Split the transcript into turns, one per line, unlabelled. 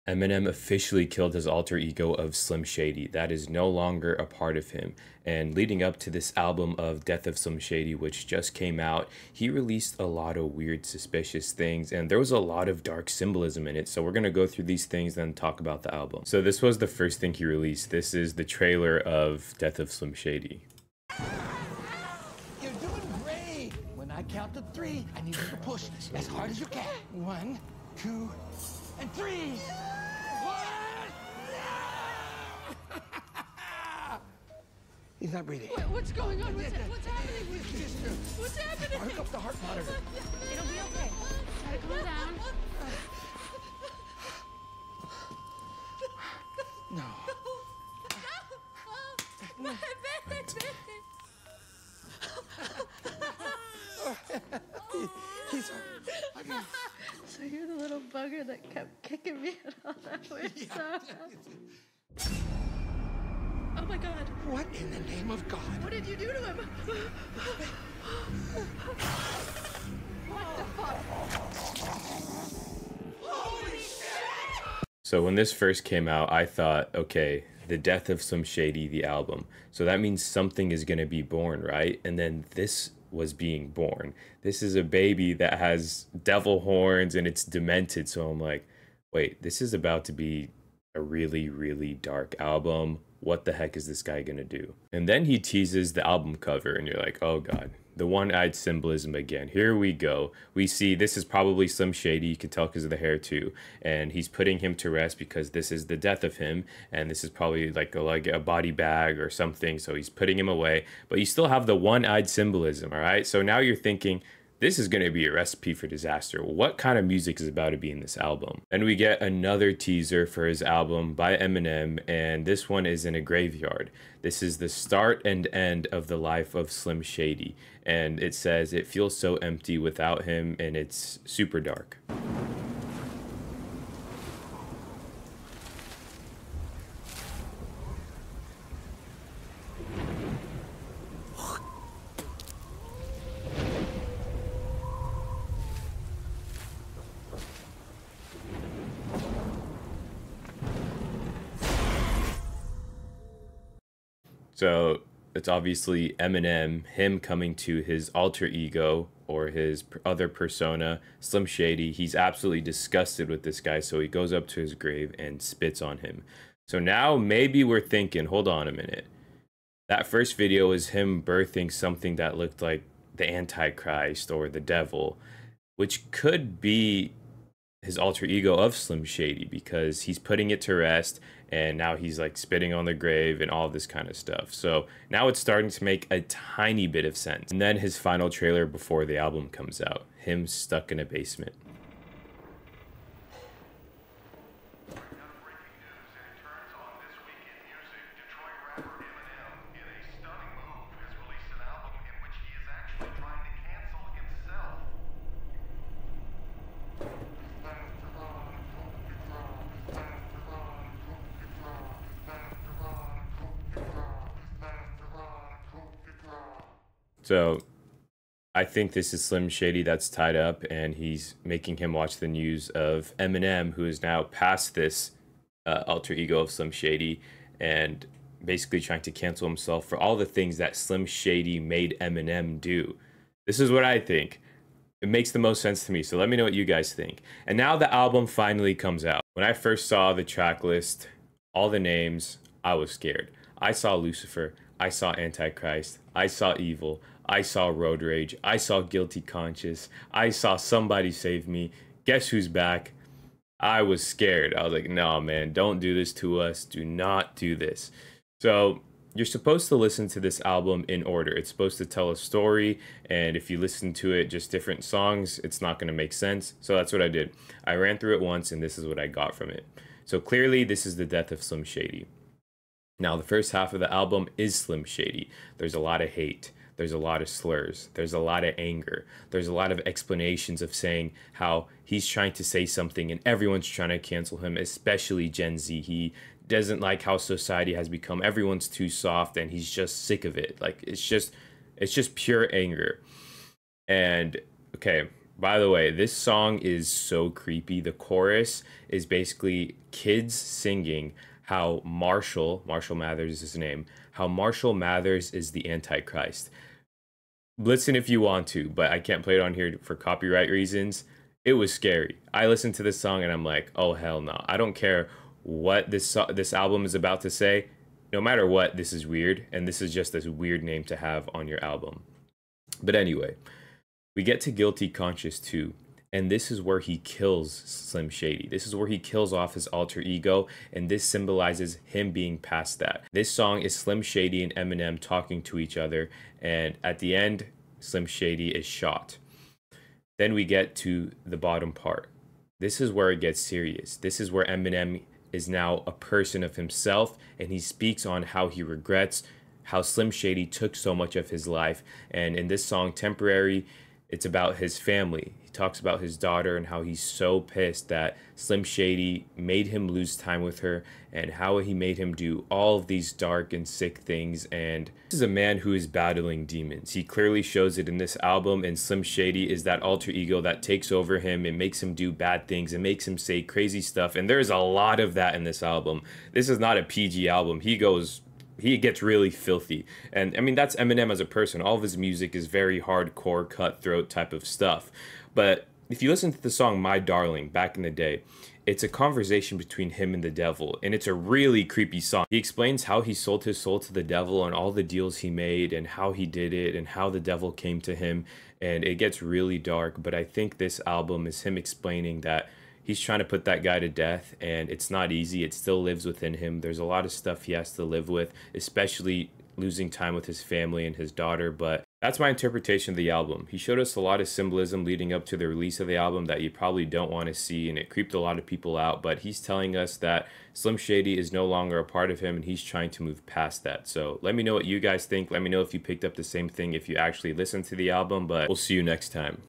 Eminem officially killed his alter ego of Slim Shady. That is no longer a part of him. And leading up to this album of Death of Slim Shady, which just came out, he released a lot of weird, suspicious things, and there was a lot of dark symbolism in it. So we're going to go through these things, then talk about the album. So this was the first thing he released. This is the trailer of Death of Slim Shady.
You're doing great. When I count to three, I need you to push as hard as you can. 1, 2, and 3. He's not breathing.
What's going on? What's happening? What's happening?
Hook up the heart monitor.
It'll be okay. Try to calm down.
No.
My baby.
He's. I mean,
So you're the little bugger that kept kicking me and all that weird stuff. Oh my God.
what in the name of God?
What did you do to him? What the fuck? Holy shit!
So when this first came out, I thought, okay, the Death of Slim Shady, the album. So that means something is going to be born, right? And then this was being born. This is a baby that has devil horns and it's demented. So I'm like, wait, this is about to be a really, really dark album. What the heck is this guy gonna do? And then he teases the album cover and you're like, oh God, the one-eyed symbolism again. Here we go. We see this is probably Slim Shady. You can tell because of the hair too. And he's putting him to rest because this is the death of him. And this is probably like a body bag or something. So he's putting him away. But you still have the one-eyed symbolism, all right? So now you're thinking, this is going to be a recipe for disaster. What kind of music is about to be in this album? And we get another teaser for his album by Eminem, and this one is in a graveyard. This is the start and end of the life of Slim Shady. And it says it feels so empty without him, and it's super dark. So it's obviously Eminem, him coming to his alter ego or his other persona, Slim Shady. He's absolutely disgusted with this guy, so he goes up to his grave and spits on him. So now maybe we're thinking, hold on a minute. That first video is him birthing something that looked like the Antichrist or the devil, which could be his alter ego of Slim Shady because he's putting it to rest and now he's like spitting on the grave and all this kind of stuff. So now it's starting to make a tiny bit of sense. And then his final trailer before the album comes out, him stuck in a basement.
Breaking news, and it turns on this week in music. Detroit rapper Eminem, in a stunning move, has released an album in which he is actually trying to cancel himself.
So I think this is Slim Shady that's tied up and he's making him watch the news of Eminem, who is now past this alter ego of Slim Shady and basically trying to cancel himself for all the things that Slim Shady made Eminem do. This is what I think. It makes the most sense to me, so let me know what you guys think. And now the album finally comes out. When I first saw the track list, all the names, I was scared. I saw Lucifer, I saw Antichrist, I saw Evil, I saw Road Rage, I saw Guilty Conscious, I saw Somebody Save Me, Guess Who's Back? I was scared. I was like, no, man, don't do this to us. Do not do this. So you're supposed to listen to this album in order. It's supposed to tell a story, and if you listen to it, just different songs, it's not going to make sense. So that's what I did. I ran through it once, and this is what I got from it. So clearly, this is the death of Slim Shady. Now, the first half of the album is Slim Shady. There's a lot of hate. There's a lot of slurs. There's a lot of anger. There's a lot of explanations of saying how he's trying to say something and everyone's trying to cancel him, especially Gen Z. He doesn't like how society has become. Everyone's too soft and he's just sick of it. Like, it's just pure anger. And okay, By the way, this song is so creepy. The chorus is basically kids singing how Marshall Mathers is his name, how Marshall Mathers is the Antichrist. Listen if you want to, but I can't play it on here for copyright reasons. It was scary. I listened to this song and I'm like, oh hell no. I don't care what this album is about to say. No matter what, this is weird, and this is just this weird name to have on your album. But anyway, we get to Guilty Conscious 2, and this is where he kills Slim Shady. This is where he kills off his alter ego, and this symbolizes him being past that. This song is Slim Shady and Eminem talking to each other, and at the end, Slim Shady is shot. Then we get to the bottom part. This is where it gets serious. This is where Eminem is now a person of himself, and he speaks on how he regrets how Slim Shady took so much of his life. And in this song, Temporary, it's about his family. He talks about his daughter and how he's so pissed that Slim Shady made him lose time with her, and how he made him do all of these dark and sick things. And this is a man who is battling demons. He clearly shows it in this album, and Slim Shady is that alter ego that takes over him and makes him do bad things and makes him say crazy stuff. And there's a lot of that in this album. This is not a PG album. He gets really filthy. And I mean, that's Eminem as a person. All of his music is very hardcore, cutthroat type of stuff. But if you listen to the song My Darling back in the day, it's a conversation between him and the devil, and it's a really creepy song. He explains how he sold his soul to the devil and all the deals he made and how he did it and how the devil came to him, and it gets really dark. But I think this album is him explaining that he's trying to put that guy to death, and it's not easy. It still lives within him. There's a lot of stuff he has to live with, especially losing time with his family and his daughter. But that's my interpretation of the album. He showed us a lot of symbolism leading up to the release of the album that you probably don't want to see, and it creeped a lot of people out. But he's telling us that Slim Shady is no longer a part of him, and he's trying to move past that. So let me know what you guys think. Let me know if you picked up the same thing, if you actually listened to the album. But we'll see you next time.